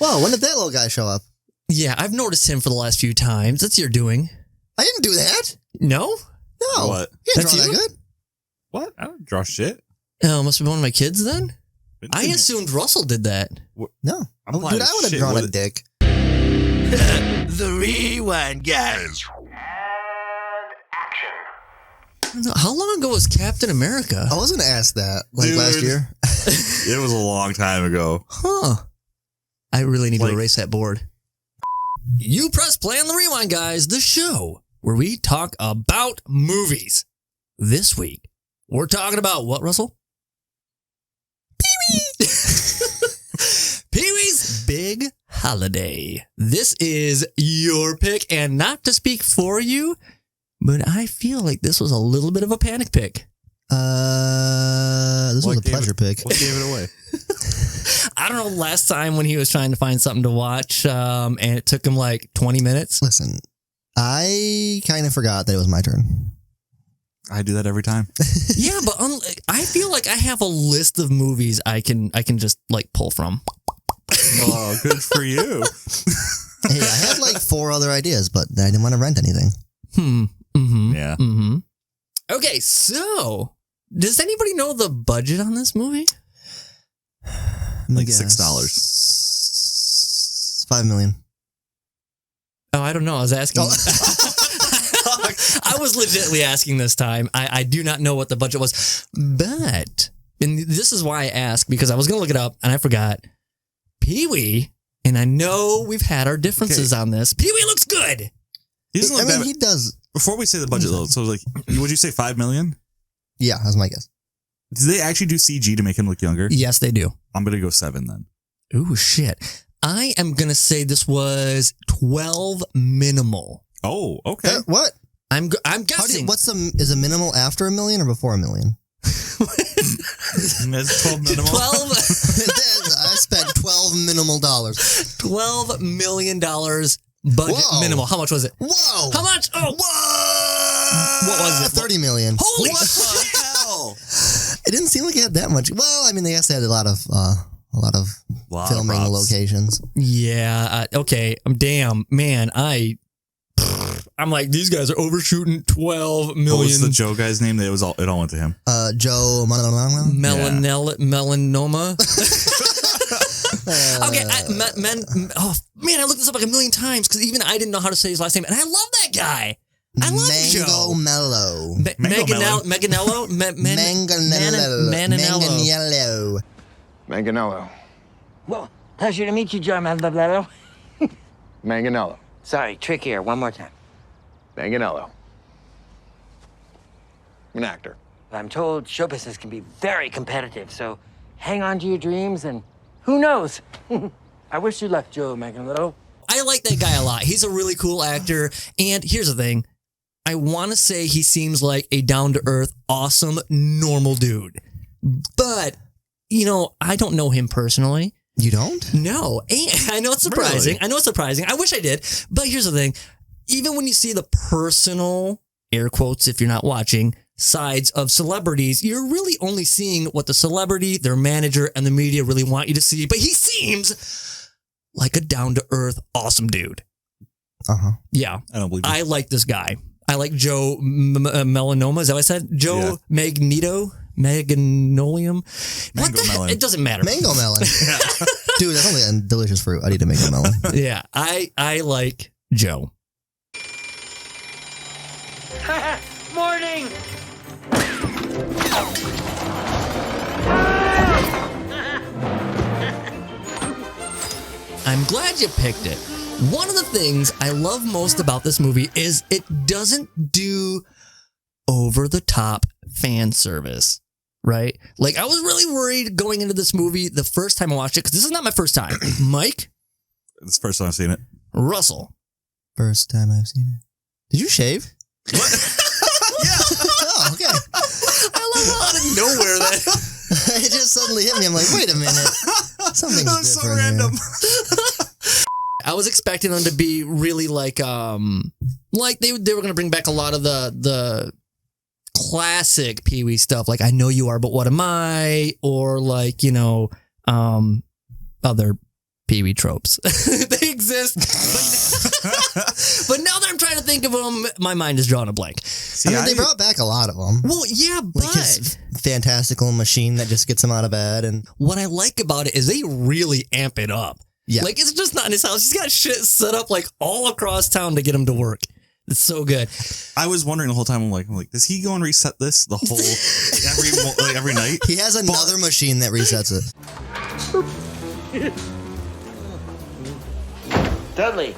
Whoa, when did that little guy show up? Yeah, I've noticed him for the last few times. That's your doing. I didn't do that. No? No. What? You didn't That's draw you? that good. What? I don't draw shit. Oh, must be one of my kids then? I assumed Russell did that. No. I'm Oh, blind dude, as I would have shit. drawn What a it- dick. The Rewind Guys. How long ago was Captain America? I was going to ask that Dude. last year. It was a long time ago. Huh. I really need to Like- erase that board. You press play on the Rewind, guys, the show where we talk about movies. This week, we're talking about what, Russell? Pee-wee! Pee-wee's Big Holiday. This is your pick, and not to speak for you, but I feel like this was a little bit of a panic pick. This was a pleasure pick. What gave it away? I don't know, last time when he was trying to find something to watch, and it took him like 20 minutes. Listen, I kind of forgot that it was my turn. I do that every time. Yeah, but I feel like I have a list of movies I can just like pull from. Oh, good for you. Hey, I had like 4 other ideas, but I didn't want to rent anything. Yeah. Okay, so does anybody know the budget on this movie? Like guess $6. $5 million. Oh, I don't know. I was asking. I was legitimately asking this time. I do not know what the budget was, but, and this is why I asked, because I was going to look it up and I forgot. Pee-wee, and I know we've had our differences on this. Pee-wee looks good. He doesn't look bad. he does. Before we say the budget, though, so like, would you say $5 million? Yeah, that's my guess. Did they actually do CG to make him look younger? Yes, they do. I'm going to go 7 then. Ooh, shit. I am going to say this was 12 minimal. Oh, okay. What? I'm How do guessing. you, is a minimal after $1 million or before $1 million? That's 12 minimal. 12 I spent $12 minimal dollars. $12 million budget Whoa. minimal. How much was it? Whoa! How much? Oh, What was it? $30 million. Holy What shit. the hell? It didn't seem like it had that much. Well, I mean, they also had a lot of Lot of filming props. locations. Yeah. Okay. Damn, man. I'm like, these guys are overshooting 12 million. What was the Joe guy's name? It all went to him. Joe melanoma. Okay, oh man, I looked this up like a million times because even I didn't know how to say his last name, and I love that guy. I love Joe. Mellow. Manganiello. Manganiello. Manganiello. Well, pleasure to meet you, John Manganiello. Manganiello. Sorry, trick here. One more time. Manganiello. I'm an actor. I'm told show business can be very competitive, so hang on to your dreams and who knows? I wish you luck, Joe Manganiello. I like that guy a lot. He's a really cool actor. And here's the thing. I want to say he seems like a down-to-earth, awesome, normal dude. But, I don't know him personally. You don't? No. And I know it's surprising. Really? I know it's surprising. I wish I did. But here's the thing. Even when you see the personal, air quotes if you're not watching, sides of celebrities, you're really only seeing what the celebrity, their manager, and the media really want you to see. But he seems like a down-to-earth, awesome dude. Uh-huh. Yeah. I don't believe you. I like this guy. I like Joe Melanoma. Is that what I said? Joe Magneto? Magnolium? What the melon. It doesn't matter. Mango melon. Dude, that's only a delicious fruit. I need a mango melon. Yeah. I like Joe. Morning! I'm glad you picked it. One of the things I love most about this movie is it doesn't do over-the-top fan service, right? Like, I was really worried going into this movie the first time I watched it, because this is not my first time. Mike? It's the first time I've seen it. Russell? First time I've seen it. Did you shave? What? Oh, okay. I love how out of nowhere that... It just suddenly hit me. I'm like, wait a minute. Something's That was so different random. here. I was expecting them to be really like they were going to bring back a lot of the classic Pee-wee stuff, like I Know You Are, But What Am I? Or like, other Pee-wee tropes. They exist. But now that I'm trying to think of them, my mind is drawing a blank. See, they brought back a lot of them. Well, yeah, but Like his fantastical machine that just gets him out of bed. And what I like about it is they really amp it up. yeah. Like, it's just not in his house. He's got shit set up like all across town to get him to work. It's so good. I was wondering the whole time. I'm like, does he go and reset this the whole every night? He has another machine that resets it. Dudley,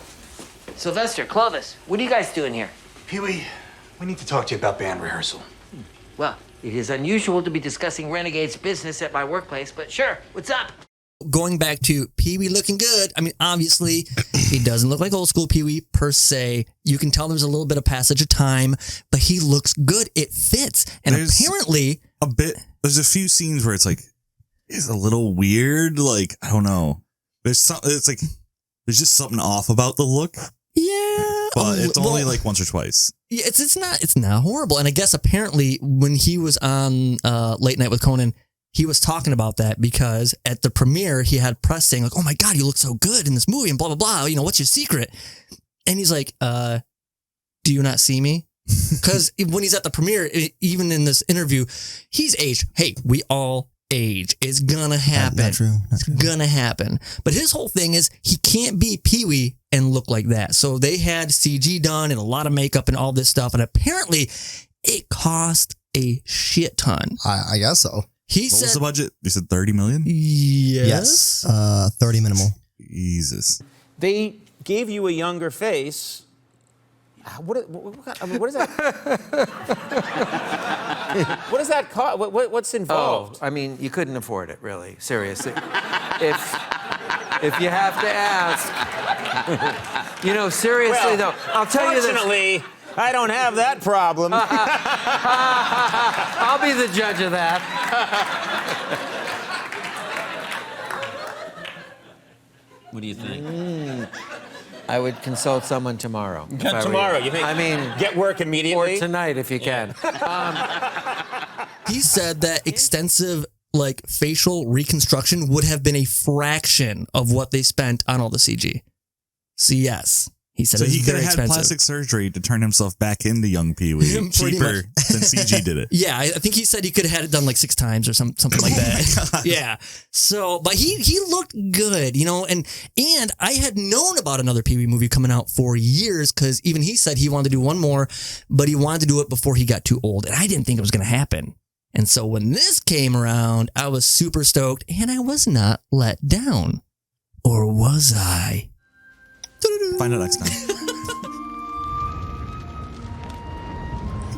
Sylvester, Clovis, what are you guys doing here? Pee-wee, we need to talk to you about band rehearsal. Well, it is unusual to be discussing Renegade's business at my workplace, but sure, what's up? Going back to Pee-wee looking good. I mean, obviously, he doesn't look like old school Pee-wee per se. You can tell there's a little bit of passage of time, but he looks good. It fits. And apparently... There's a few scenes where it's like, it's a little weird. Like, I don't know. There's just something off about the look. Yeah. But it's only like once or twice. Yeah, it's not horrible. And I guess apparently when he was on Late Night with Conan, he was talking about that because at the premiere, he had press saying like, oh my God, you look so good in this movie and blah, blah, blah. You know, what's your secret? And he's like, do you not see me? Because when he's at the premiere, even in this interview, he's aged. Hey, we all age. It's gonna happen. Not true. It's gonna happen. But his whole thing is he can't be Pee-wee and look like that. So they had CG done and a lot of makeup and all this stuff. And apparently it cost a shit ton. I guess so. He What said, was the budget? You said 30 million? Yes. 30 minimal. Jesus. They gave you a younger face. What is that? What does that cost? What's involved? Oh, I mean, you couldn't afford it, really. Seriously. If you have to ask. You know, seriously, though, I'll tell you this. Fortunately, I don't have that problem. I'll be the judge of that. What do you think? I would consult someone tomorrow. Tomorrow, you think? I mean, get work immediately? Or tonight, if you can. He said that extensive like facial reconstruction would have been a fraction of what they spent on all the CG. So yes, he said So it was he could very have had expensive. plastic surgery to turn himself back into young Pee-wee Pretty cheaper much. than CG did it. Yeah, I think he said he could have had it done like 6 times or something like that. Yeah. So, but he looked good, you know, and I had known about another Pee-wee movie coming out for years because even he said he wanted to do one more, but he wanted to do it before he got too old, and I didn't think it was going to happen. And so when this came around, I was super stoked, and I was not let down. Or was I? Find out next time.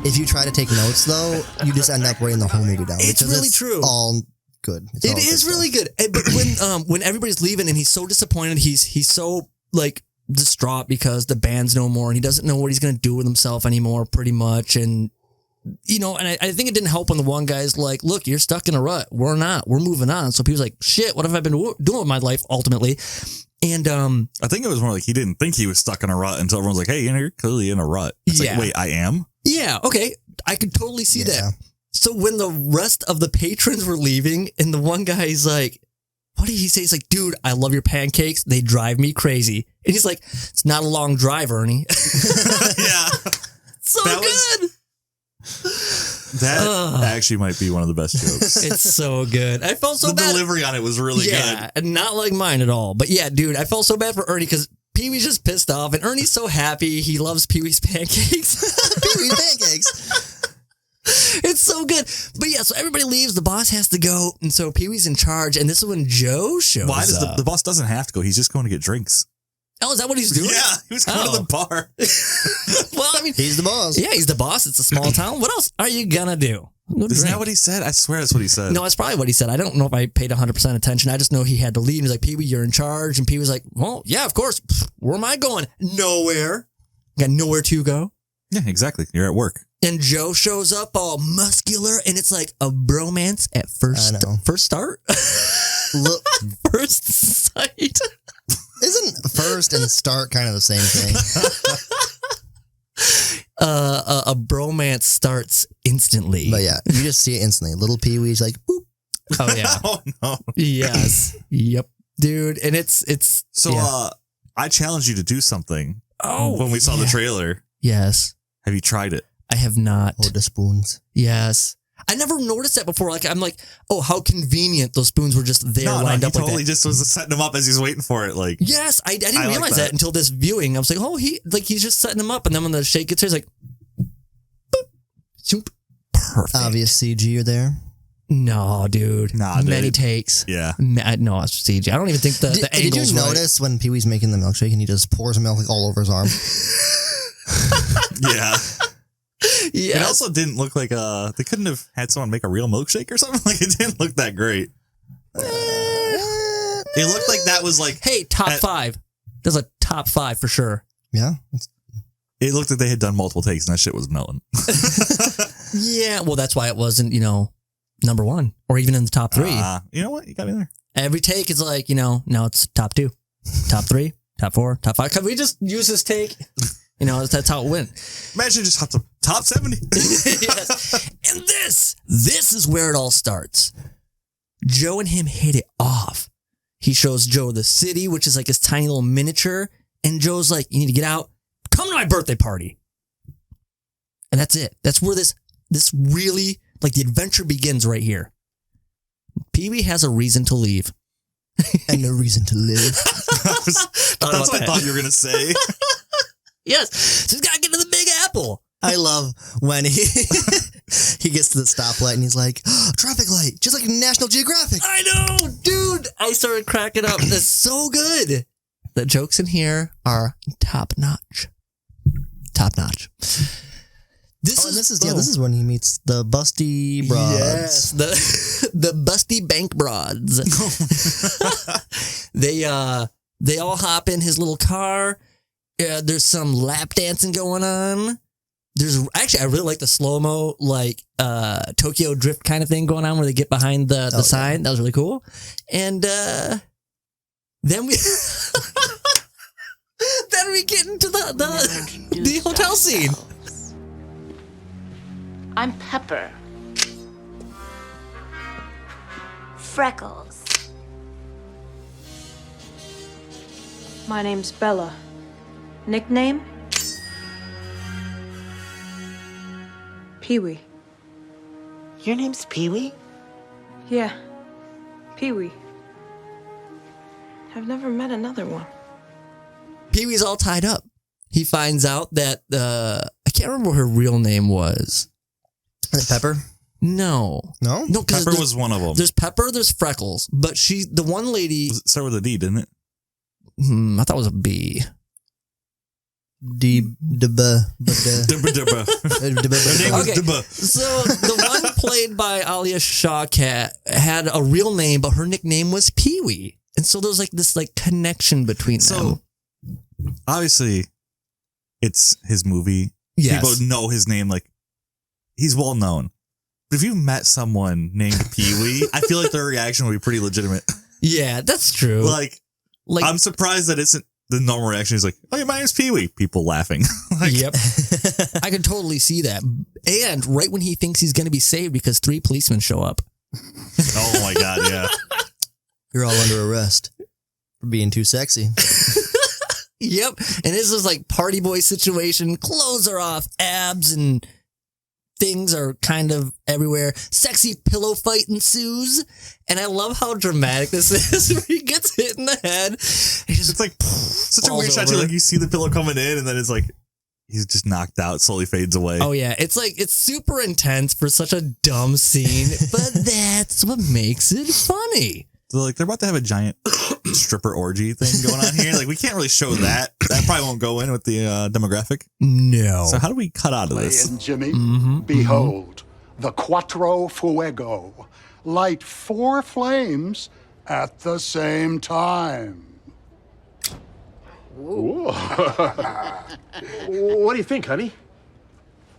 If you try to take notes, though, you just end up writing the whole movie down. It's because really true. All good. It's all It is really good. But when everybody's leaving and he's so disappointed, he's so like distraught because the band's no more and he doesn't know what he's going to do with himself anymore, pretty much. And you know, and I think it didn't help when the one guy's like, "Look, you're stuck in a rut. We're not. We're moving on." So people's like, "Shit, what have I been doing with my life?" Ultimately, and I think it was more like he didn't think he was stuck in a rut until everyone's like, "Hey, you're clearly in a rut." It's Yeah. like, wait, I am. Yeah, okay. I could totally see Yeah. that. So when the rest of the patrons were leaving and the one guy's like, what did he say? He's like, dude, I love your pancakes. They drive me crazy. And he's like, it's not a long drive, Ernie. Yeah. So That good. That actually might be one of the best jokes. It's so good. I felt so the bad. delivery on it was really Yeah, and not like mine at all. But yeah, dude, I felt so bad for Ernie because Pee-wee's just pissed off, and Ernie's so happy. He loves Pee-wee's pancakes. Pee-wee pancakes. It's so good. But yeah, so everybody leaves. The boss has to go, and so Pee-wee's in charge. And this is when Joe shows Why does up. the boss doesn't have to go? He's just going to get drinks. Oh, is that what he's doing? Yeah, he was going to the bar. Well, I mean, He's the boss. yeah, he's the boss. It's a small town. What else are you gonna do? Go Isn't drink. that what he said? I swear that's what he said. No, that's probably what he said. I don't know if I paid 100% attention. I just know he had to leave. He's like, Pee-wee, you're in charge. And Pee-wee's like, well, yeah, of course. Where am I going? Nowhere. Got nowhere to go. Yeah, exactly. You're at work. And Joe shows up all muscular, and it's like a bromance at first start? Look, First sight. isn't first and start kind of the same thing? A bromance starts instantly. But yeah, you just see it instantly. Little Pee-wee's like, boop. Oh, yeah. Oh, no. Yes. Yep. dude. And it's So yeah. I challenged you to do something. Oh, when we saw the trailer. Yes. Have you tried it? I have not. Oh, the spoons. Yes. I never noticed that before. Like I'm like, oh, how convenient those spoons were just there lined up. He totally like that. just was setting them up as he's waiting for it. Like, yes, I didn't realize like that until this viewing. I was like, oh, he's just setting them up, and then when the shake gets here, he's like, boop, shoop. Perfect. Obvious CG you're there. No, dude. Nah, many dude. takes. Yeah. No, it's CG. I don't even think the Did angles. you notice when Pee Wee's making the milkshake and he just pours milk like all over his arm? Yeah. Yeah. It also didn't look like they couldn't have had someone make a real milkshake or something. Like it didn't look that great. It looked like that was like, hey, top 5. There's a top 5 for sure. Yeah. It looked like they had done multiple takes and that shit was melting. Yeah, well, that's why it wasn't, number 1 or even in the top 3. You know what? You got me there. Every take is like, now it's top 2, top 3, top 4, top 5. Can we just use this take? That's how it went. Imagine just top 70. Yes. And this is where it all starts. Joe and him hit it off. He shows Joe the city, which is like his tiny little miniature. And Joe's like, you need to get out. Come to my birthday party. And that's it. That's where this really, like the adventure begins right here. Pee-wee has a reason to leave. And no reason to live. That's what I thought you were going to say. Yes. So he's got to get to the Big Apple. I love when he gets to the stoplight and he's like, traffic light, just like National Geographic. I know, dude. I started cracking up. That's so good. The jokes in here are top notch. Top notch. This is when he meets the busty broads. Yes, the busty bank broads. They all hop in his little car. There's some lap dancing going on. I really like the slow-mo, like Tokyo Drift kind of thing going on where they get behind the sign. That was really cool. And then we get into the hotel scene. I'm Pepper. Freckles. My name's Bella. Nickname? Pee-wee. Your name's Pee-wee? Yeah, Pee-wee. I've never met another one. Pee-wee's all tied up. He finds out that I can't remember what her real name was. Pepper? No. Pepper was one of them. There's Pepper, there's Freckles, but the one lady. Does it start with a D, didn't it? I thought it was a B. Okay. So the one played by Alia Shawkat had a real name, but her nickname was Pee-wee. And so there's like this like connection between them. Obviously, it's his movie. Yes. People know his name. Like, he's well known. But if you met someone named Pee-wee, I feel like their reaction would be pretty legitimate. Yeah, that's true. Like I'm surprised that isn't the normal reaction. Is like, oh, yeah, my name's Pee-wee. People laughing. Yep. I can totally see that. And right when he thinks he's going to be saved because 3 policemen show up. Oh, my God, yeah. You're all under arrest for being too sexy. Yep. And this is like party boy situation. Clothes are off, abs and things are kind of everywhere. Sexy pillow fight ensues. And I love how dramatic this is. Where he gets hit in the head. It's like such a weird shot too. Like you see the pillow coming in and then it's like he's just knocked out, slowly fades away. Oh yeah. It's like, it's super intense for such a dumb scene, but that's what makes it funny. So like they're about to have a giant stripper orgy thing going on here. Like we can't really show that. That probably won't go in with the demographic. No. So how do we cut out of this? And Jimmy, behold, the Quattro Fuego. Light 4 flames at the same time. What do you think, honey?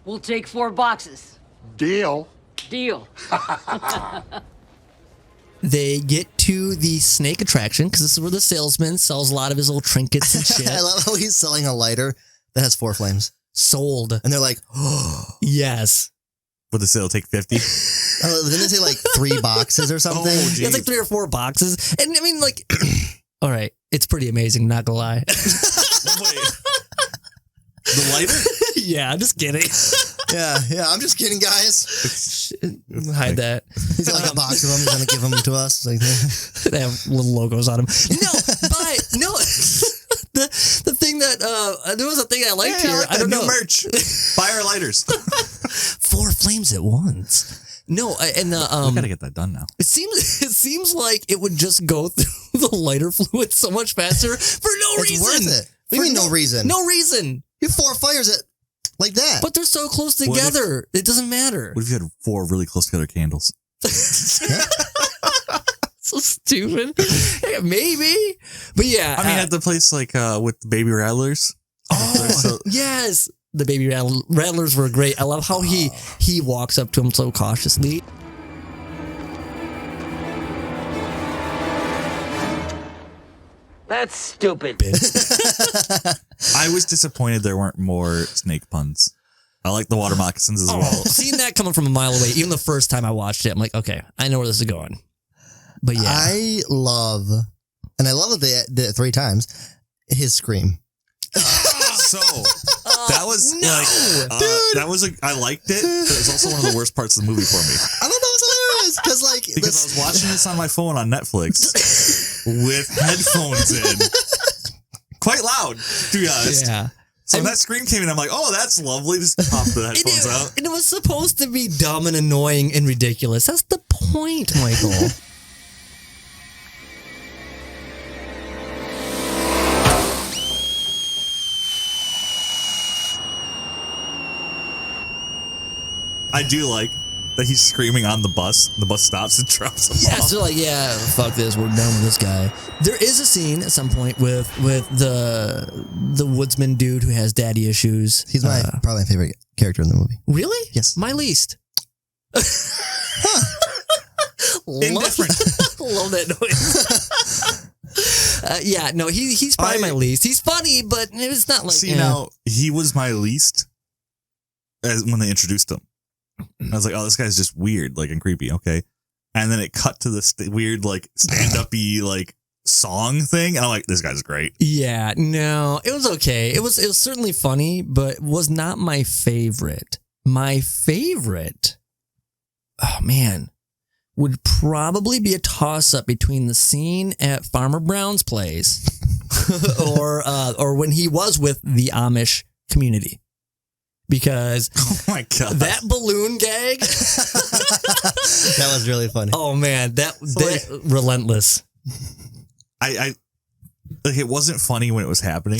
We'll take 4 boxes. Deal. Deal. They get to the snake attraction because this is where the salesman sells a lot of his little trinkets and shit. I love how he's selling a lighter that has 4 flames. Sold. And they're like, oh. Yes. Would the sale take 50? Didn't they say like 3 boxes or something? Yeah, it's like 3 or 4 boxes. And I mean, like, All right. It's pretty amazing, not gonna lie. Wait. The lighter? Yeah, I'm just kidding. Yeah, I'm just kidding, guys. Hide that. He's got like a box of them. He's going to give them to us. Like, they have little logos on them. No. The thing that, there was a thing I liked here. I don't know. Merch. Buy our lighters. 4 flames at once. No, and the we gotta get that done now. It seems like it would just go through the lighter fluid so much faster for no reason. It's worth it. What do you mean no reason? No reason. You have 4 fires like that. But they're so close together. It doesn't matter. What if you had 4 really close together candles? So stupid. Maybe. But yeah. I mean, at the place like with the baby rattlers. Oh, yes. The baby rattlers were great. I love how he walks up to him so cautiously. That's stupid. I was disappointed there weren't more snake puns. I like the water moccasins as well. Seeing that coming from a mile away, even the first time I watched it, I'm like, okay, I know where this is going. But yeah. I love that they did it 3 times, his scream. So that was that was I liked it, but it was also one of the worst parts of the movie for me. I thought that was hilarious because I was watching this on my phone on Netflix with headphones in, quite loud, to be honest. Yeah. So when that scream came in, I'm like, oh, that's lovely. Just pop the headphones out. And it was supposed to be dumb and annoying and ridiculous. That's the point, Michael. I do like that he's screaming on the bus. The bus stops and drops him off. Yeah, so like, yeah, fuck this. We're done with this guy. There is a scene at some point with the woodsman dude who has daddy issues. He's probably my favorite character in the movie. Really? Yes. My least. Indifferent. Love that noise. Yeah, no, he's probably my least. He's funny, but it's not like. See, now he was my least when they introduced him. I was like, oh, this guy's just weird, like, and creepy. Okay. And then it cut to this weird, like, stand-up-y, like, song thing. And I'm like, this guy's great. Yeah, no, it was okay. It was certainly funny, but was not my favorite. My favorite, oh man, would probably be a toss-up between the scene at Farmer Brown's place or when he was with the Amish community. Because oh my god, that balloon gag that was really funny. Oh man, that relentless. I like it wasn't funny when it was happening,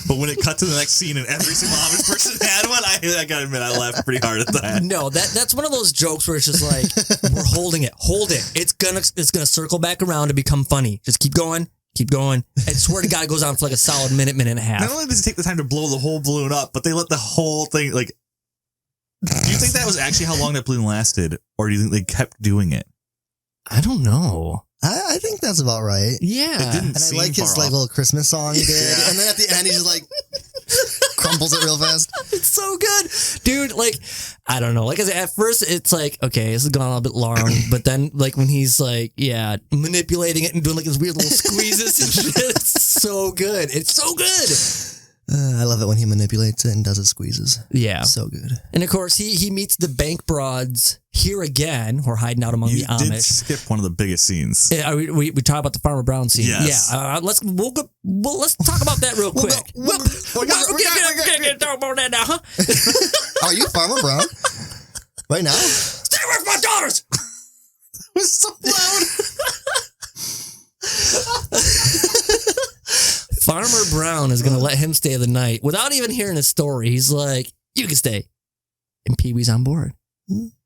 but when it cut to the next scene and every single Amish person had one, I gotta admit I laughed pretty hard at that. No, that's one of those jokes where it's just like we're holding it, hold it. It's gonna circle back around and become funny. Just keep going. Keep going. I swear to God, it goes on for like a solid minute and a half. Not only does it take the time to blow the whole balloon up, but they let the whole thing, like... Do you think that was actually how long that balloon lasted? Or do you think they kept doing it? I don't know. I think that's about right. Yeah. It didn't and seem I like his like little Christmas song he did. Yeah. And then at the end, he just like crumples it real fast. It's so good. Dude, like, I don't know. Like I said, at first, it's like, okay, this has gone a little bit long. But then, like, when he's like, yeah, manipulating it and doing like his weird little squeezes and shit, it's so good. It's so good. I love it when he manipulates it and does his squeezes. Yeah. So good. And of course, he meets the bank broads here again, who are hiding out among the Amish. You did skip one of the biggest scenes. Yeah, we talk about the Farmer Brown scene. Yes. Yeah. Let's talk about that real quick. We're gonna talk about that now, huh? Are you Farmer Brown? Right now? Stay away from my daughters! That was so loud. Farmer Brown is going to let him stay the night without even hearing his story. He's like, you can stay. And Pee-wee's on board.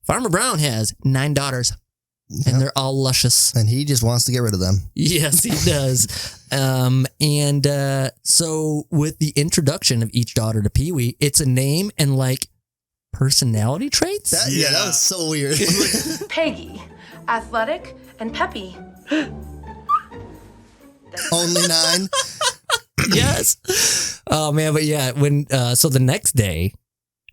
Farmer Brown has 9 daughters, and they're all luscious. And he just wants to get rid of them. Yes, he does. So with the introduction of each daughter to Pee-wee, it's a name and like personality traits. That was so weird. Peggy, athletic, and peppy. Only 9. Yes. Oh man, but yeah, when so the next day,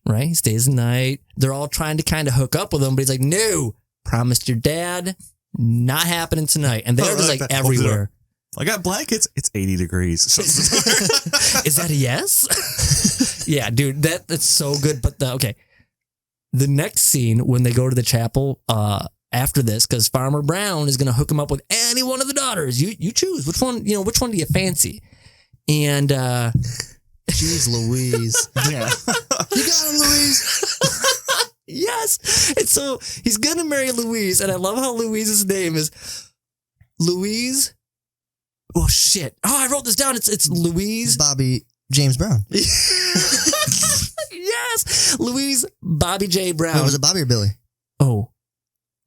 right? He stays the night. They're all trying to kind of hook up with him, but he's like, "No, promised your dad, not happening tonight." And they're just like everywhere. I got blankets. It's 80 degrees. Is that a yes? Yeah, dude, that's so good. But the next scene when they go to the chapel after this, because Farmer Brown is going to hook him up with any one of the daughters. You choose which one. Which one do you fancy? And jeez Louise. Yeah. You got him, Louise. Yes. And so he's going to marry Louise. And I love how Louise's name is Louise. Oh, shit. Oh, I wrote this down. It's Louise. Bobby James Brown. Yes. Louise Bobby J. Brown. Wait, was it Bobby or Billy? Oh,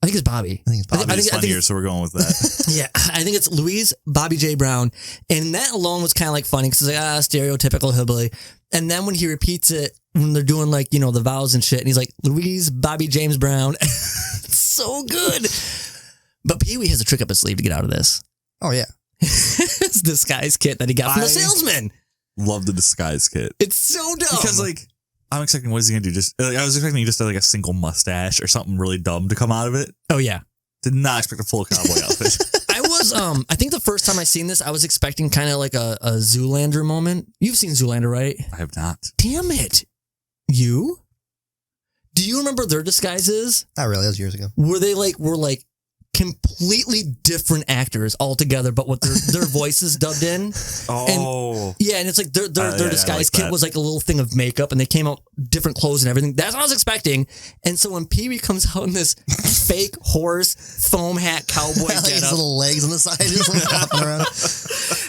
I think it's Bobby. I think it's Bobby. Bobby's funnier, so we're going with that. Yeah, I think it's Louise Bobby J. Brown. And that alone was kind of like funny because it's like, stereotypical hillbilly. And then when he repeats it, when they're doing like, the vows and shit, and he's like, Louise Bobby James Brown. So good. But Pee-wee has a trick up his sleeve to get out of this. Oh, yeah. It's the disguise kit that he got from the salesman. Love the disguise kit. It's so dumb. Because, I'm expecting, what is he going to do? I was expecting just a single mustache or something really dumb to come out of it. Oh, yeah. Did not expect a full cowboy outfit. I think the first time I seen this, I was expecting kind of like a Zoolander moment. You've seen Zoolander, right? I have not. Damn it. You? Do you remember their disguises? Not really. That was years ago. Were they were completely different actors altogether, but with their voices dubbed in? Oh. And, yeah, and it's like their disguise kit was like a little thing of makeup, and they came out different clothes and everything. That's what I was expecting. And so when Pee-wee comes out in this fake horse foam hat cowboy like his little legs on the side just hopping around.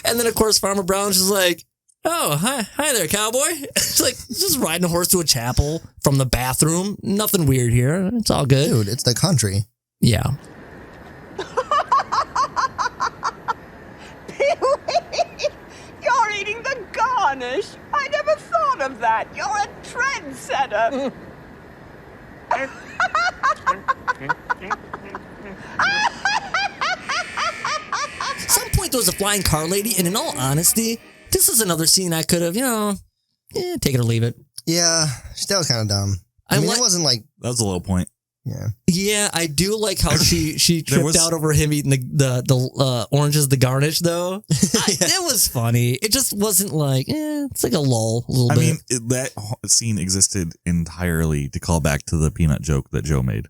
And then of course Farmer Brown's just like, oh, hi there, cowboy. It's like just riding a horse to a chapel from the bathroom. Nothing weird here. It's all good. Dude, it's the country. Yeah. Pee-wee, you're eating the garnish. I never thought of that. You're a trendsetter. At some point there was a flying car lady, and in all honesty, this is another scene I could have, take it or leave it. Yeah, that was kind of dumb. I mean, it wasn't like... That was a low point. Yeah. Yeah, I do like how she tripped out over him eating the oranges, the garnish, though. It was funny. It just wasn't like, it's like a lull a little bit. I mean, that scene existed entirely to call back to the peanut joke that Joe made.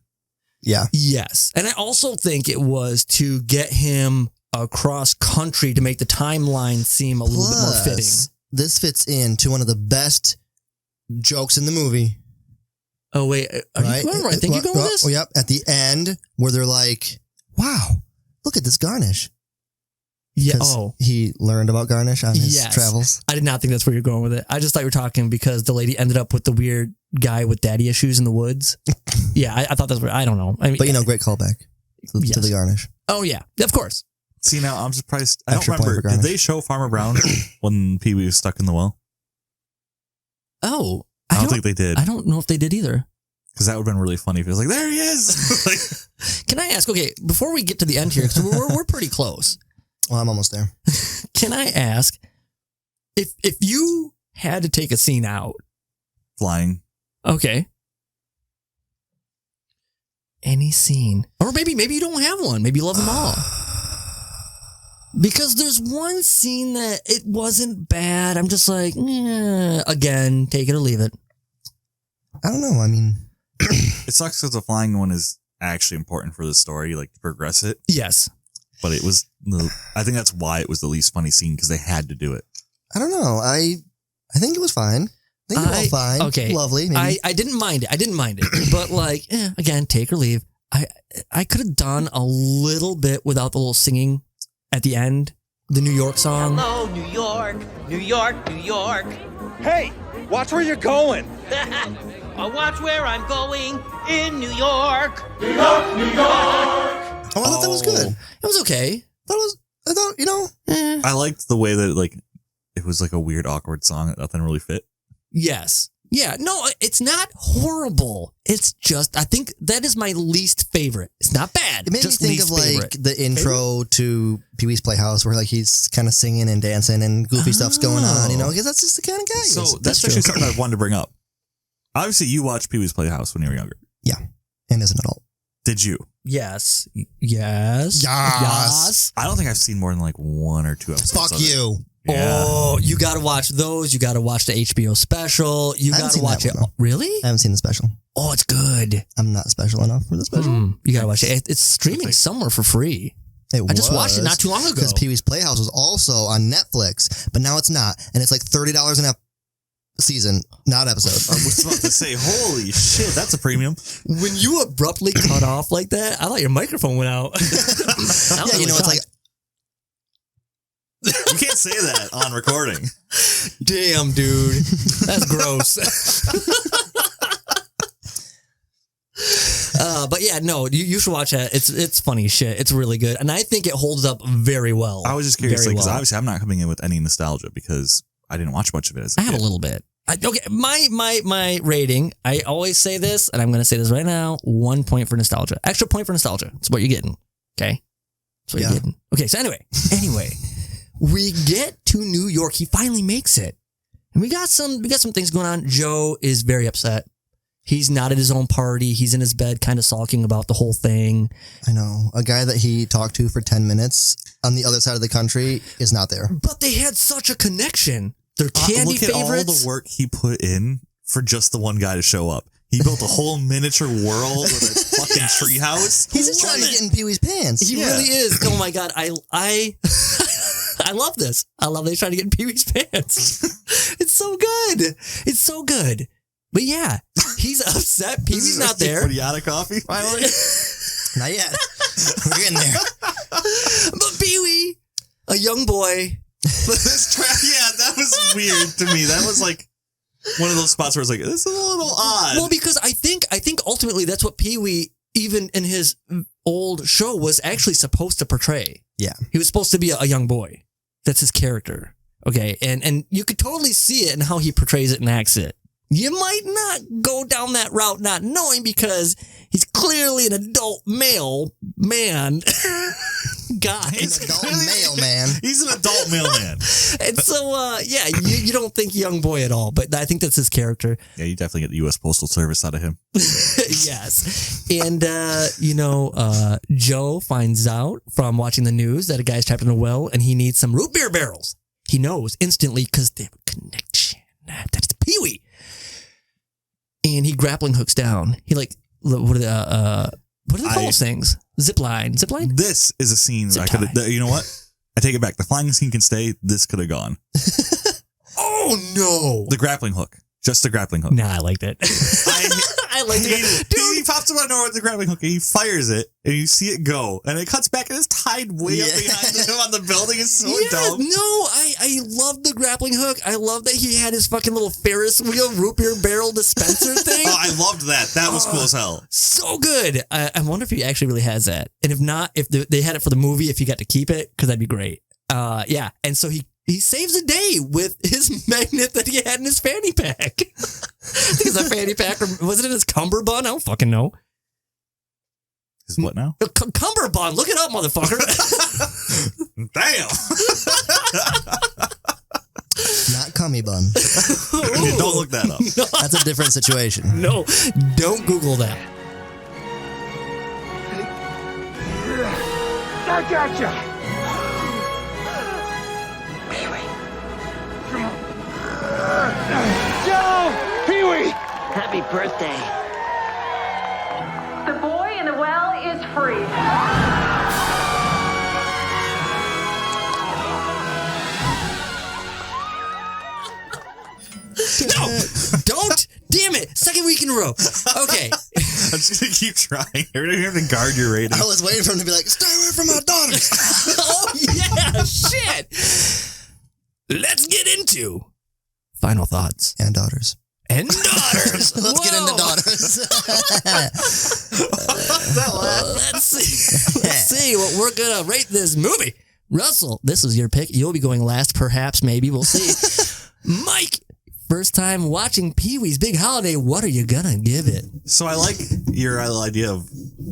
Yeah. Yes. And I also think it was to get him across country to make the timeline seem a little bit more fitting. This fits into one of the best jokes in the movie. Oh, wait. Are you going right? I think you're going with this? Oh, yep. At the end, where they're like, wow, look at this garnish. Yeah. He learned about garnish on his travels. I did not think that's where you're going with it. I just thought you were talking because the lady ended up with the weird guy with daddy issues in the woods. Yeah, I thought that's where, I don't know. I mean, but great callback to the garnish. Oh, yeah. Of course. See, now I'm surprised. I don't remember. Did they show Farmer Brown when Pee-wee was stuck in the well? Oh. I don't think they did. I don't know if they did either. Because that would have been really funny if it was like, there he is. Can I ask, okay, before we get to the end here, because we're pretty close. Well, I'm almost there. Can I ask, if you had to take a scene out? Flying. Okay. Any scene. Or maybe you don't have one. Maybe you love them all. Because there's one scene that it wasn't bad. I'm just like, again, take it or leave it. I don't know. I mean, it sucks because the flying one is actually important for the story, like to progress it. Yes. But it was, I think that's why it was the least funny scene, because they had to do it. I don't know. I think it was fine. I think it was all fine. Okay. Lovely. Maybe. I didn't mind it. But like, again, take or leave. I could have done a little bit without the little singing at the end, the New York song. Hello, New York, New York, New York. Hey, watch where you're going. Watch where I'm going in New York. New York, New York. Oh, I thought that was good. It was okay. I thought, I liked the way that it was like a weird, awkward song that nothing really fit. Yes. Yeah, no, it's not horrible. It's just, I think that is my least favorite. It's not bad. It made me think of the intro to Pee-wee's Playhouse where he's kind of singing and dancing and goofy stuff's going on, because that's just the kind of guy he is. So that's actually something I wanted to bring up. Obviously, you watched Pee-wee's Playhouse when you were younger. Yeah, and as an adult. Did you? Yes. I don't think I've seen more than like 1 or 2 episodes. Fuck you. Yeah. Oh, you got to watch those. You got to watch the HBO special. You got to watch it. Really? I haven't seen the special. Oh, it's good. I'm not special enough for the special. You got to watch it. It's streaming somewhere for free. I just watched it not too long ago. Because Pee-wee's Playhouse was also on Netflix, but now it's not. And it's like $30 an season, not episode. I was about to say, holy shit, that's a premium. When you abruptly cut off like that, I thought your microphone went out. Yeah, you know, it's like... You can't say that on recording. Damn, dude. That's gross. But yeah, no, you should watch that. It's funny as shit. It's really good. And I think it holds up very well. I was just curious, because obviously I'm not coming in with any nostalgia because I didn't watch much of it as a kid. I have a little bit. Okay, my rating, I always say this, and I'm going to say this right now, 1 point for nostalgia. Extra point for nostalgia. That's what you're getting. Okay? That's what you're getting. Okay, so anyway, we get to New York. He finally makes it. And we got some things going on. Joe is very upset. He's not at his own party. He's in his bed kind of sulking about the whole thing. I know. A guy that he talked to for 10 minutes on the other side of the country is not there. But they had such a connection. Their candy look at favorites. All the work he put in for just the one guy to show up. He built a whole miniature world with a fucking treehouse. He's just trying to get in Pee-wee's pants. He really is. Oh my God. I love this. I love that he's trying to get in Pee-wee's pants. It's so good. It's so good. But yeah, he's upset. Pee-wee's not there. Are you out of coffee finally? Not yet. We're getting there. But Pee-wee, a young boy. Yeah, that was weird to me. That was like one of those spots where it's like, this is a little odd. Well, because I think ultimately that's what Pee-wee, even in his old show, was actually supposed to portray. Yeah. He was supposed to be a young boy. That's his character. Okay. And you could totally see it in how he portrays it and acts it. You might not go down that route not knowing because he's clearly an adult male man guy. He's an adult male man. He's an adult male man. And so, yeah, you don't think young boy at all, but I think that's his character. Yeah, you definitely get the U.S. Postal Service out of him. Yes. And, Joe finds out from watching the news that a guy's trapped in a well and he needs some root beer barrels. He knows instantly because they have a connection. That's Pee-wee. And he grappling hooks down. He what do they call those things? Zip line. This is a scene I could have. You know what? I take it back. The flying scene can stay. This could have gone. Oh no! The grappling hook. Just the grappling hook. Nah, I liked it. I liked it. Dude, he pops him out of nowhere with the grappling hook and he fires it and you see it go and it cuts back and it's tied way up behind him on the building. It's so dumb. No, I love the grappling hook. I love that he had his fucking little Ferris wheel root beer barrel dispenser thing. Oh, I loved that. That was cool as hell. So good. I wonder if he actually really has that. And if not, if they had it for the movie, if he got to keep it, because that'd be great. Yeah. And so he saves the day with his magnet that he had in his fanny pack. I think it's a fanny pack, or was it in his cummerbund? I don't fucking know. His what now? Cummerbund. Look it up, motherfucker. Damn. Not cummy bun. Don't look that up. No. That's a different situation. No, don't Google that. I gotcha. Joe! Pee-wee! Happy birthday. The boy in the well is free. No! Don't! Damn it! Second week in a row. Okay. I'm just going to keep trying. You have to guard your rating. I was waiting for him to be like, stay away from my daughters. Oh, yeah! Shit! Let's get into final thoughts. And daughters. Let's get into daughters. Let's see what we're gonna rate this movie. Russell, this is your pick. You'll be going last, perhaps, maybe. We'll see. Mike, first time watching Pee-wee's Big Holiday. What are you gonna give it? So I like your idea of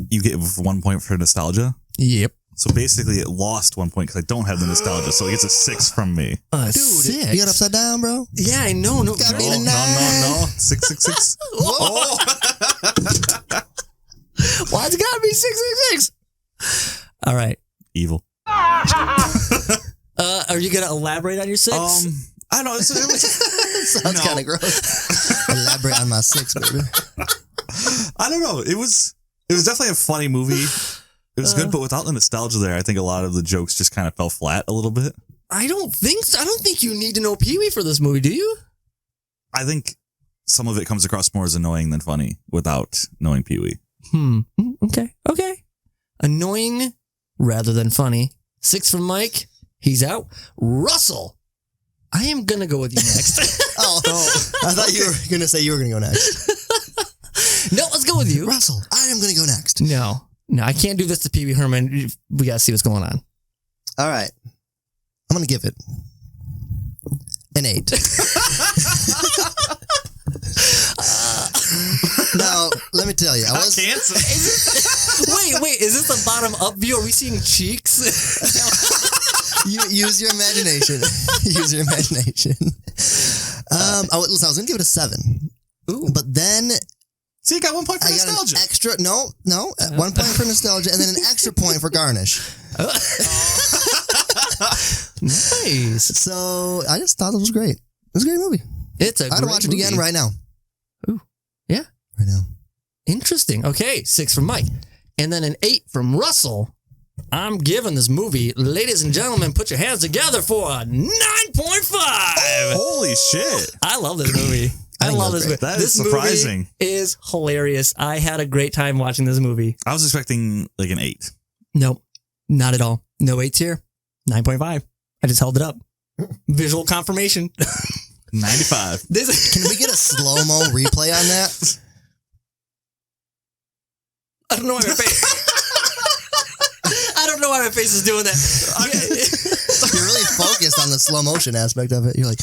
you get 1 point for nostalgia. Yep. So basically, it lost 1 point because I don't have the nostalgia. So it gets a 6 from me. Dude, 6? You got upside down, bro? Yeah, I know. No, gotta be No. 9. 6, 6, 6. Whoa. Why it's gotta be 666? All right. Evil. Are you gonna elaborate on your 6? I don't know. Sounds kind of gross. Elaborate on my 6, baby. I don't know. It was definitely a funny movie. It was good, but without the nostalgia there, I think a lot of the jokes just kind of fell flat a little bit. I don't think so. I don't think you need to know Pee-wee for this movie, do you? I think some of it comes across more as annoying than funny without knowing Pee-wee. Okay. Annoying rather than funny. 6 from Mike. He's out. Russell. I am going to go with you next. I thought you were going to say you were going to go next. No, let's go with you. Russell, I am going to go next. No, I can't do this to Pee-wee Herman. We got to see what's going on. All right. I'm going to give it an 8. Now, let me tell you. Wait, is this a bottom up view? Are we seeing cheeks? Use your imagination. Use your imagination. Listen, I was going to give it a 7. Ooh. But then... So you got 1 point for nostalgia. Extra, no. 1 point for nostalgia and then an extra point for garnish. Nice. So I just thought it was great. It was a great movie. I'd watch it again right now. Ooh. Yeah. Right now. Interesting. Okay. 6 from Mike. And then an 8 from Russell. I'm giving this movie, ladies and gentlemen, put your hands together for a 9.5. Holy shit. I love this movie. I love this movie. That is surprising. Movie is hilarious. I had a great time watching this movie. I was expecting like an 8. Nope. Not at all. No 8s here. 9.5. I just held it up. Visual confirmation. 95. Can we get a slow-mo replay on that? I don't know why my face... I don't know why my face is doing that. You're really focused on the slow motion aspect of it. You're like...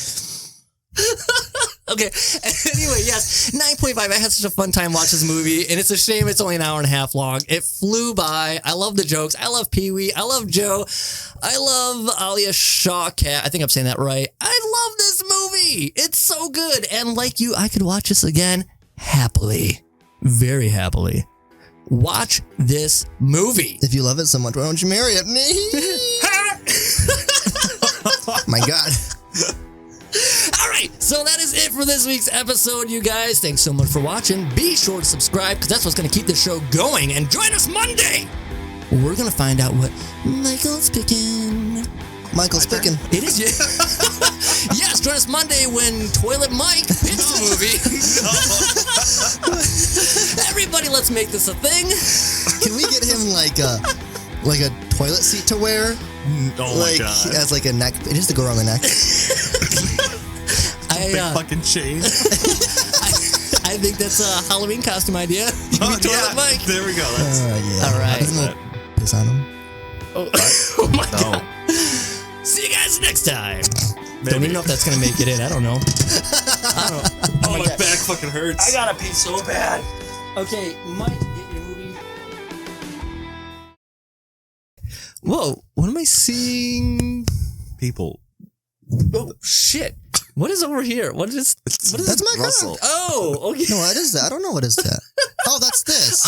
Okay. Anyway, yes, 9.5. I had such a fun time watching this movie, and it's a shame it's only an hour and a half long. It flew by. I love the jokes. I love Pee-wee. I love Joe. I love Alia Shawkat. I think I'm saying that right. I love this movie. It's so good. And like you, I could watch this again happily. Very happily. Watch this movie. If you love it so much, why don't you marry it? My God. All right, so that is it for this week's episode, you guys. Thanks so much for watching. Be sure to subscribe, because that's what's going to keep the show going. And join us Monday. We're going to find out what Michael's picking. Michael's picking. It is. Yes, join us Monday when Toilet Mike picks the movie. Everybody, let's make this a thing. Can we get him like a toilet seat to wear? Oh my God. As like a neck. It has to go around the neck. Big fucking chain. I think that's a Halloween costume idea. Toilet Mike. There we go. Yeah. All right. Piss on him. Oh my God. See you guys next time. Don't even know if that's going to make it in. I don't know. Oh, my back fucking hurts. I gotta pee so bad. Okay, Mike, get your movie. Whoa, what am I seeing? People. Oh, shit. What is over here? What is That's my Russell. Oh, okay. No, what is that? I don't know what is that. Oh, that's this.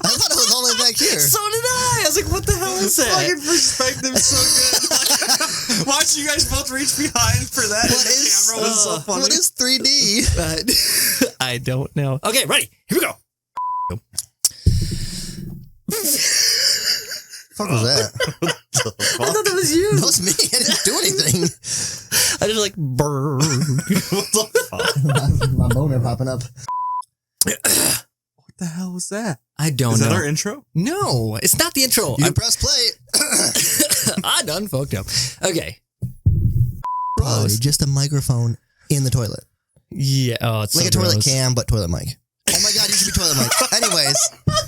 I thought it was all the way back here. So did I. I was like, what the hell is that? Fucking perspective so good. Watching you guys both reach behind for that. Camera was so funny. What is 3D? I don't know. Okay, ready. Here we go. Fuck was that? I thought that was you. That was me. I didn't do anything. I just like burn. What the fuck? My boner popping up. What the hell was that? I don't know. Is that our intro? No, it's not the intro. You press play. I done fucked up. Okay. Probably just a microphone in the toilet. Yeah. Oh, it's like so a toilet gross. cam, but toilet mic. Oh my God, you should be toilet mic. Anyways.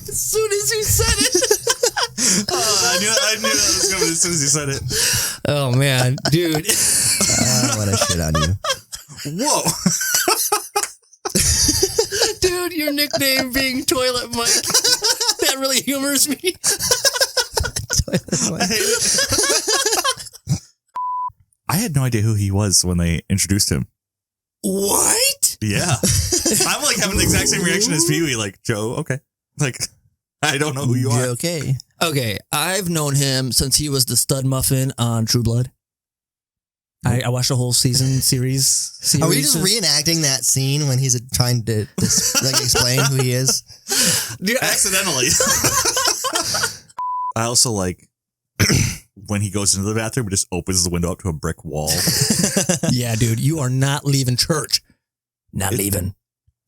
As soon as you said it. I knew that was coming as soon as you said it. Oh man, dude. I want to shit on you. Whoa. Dude, your nickname being Toilet Mike. That really humors me. Toilet mic. I had no idea who he was when they introduced him. What? Yeah. I'm like having the exact same reaction as Pee-wee. Like, Joe, okay. Like, I don't know who you are. Okay. Okay, I've known him since he was the stud muffin on True Blood. I watched the whole series. Are we just reenacting that scene when he's trying to explain who he is? Dude, accidentally. I also like when he goes into the bathroom and just opens the window up to a brick wall. Yeah, dude, you are not leaving church. Not leaving.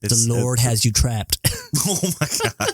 The Lord has you trapped. Oh my God.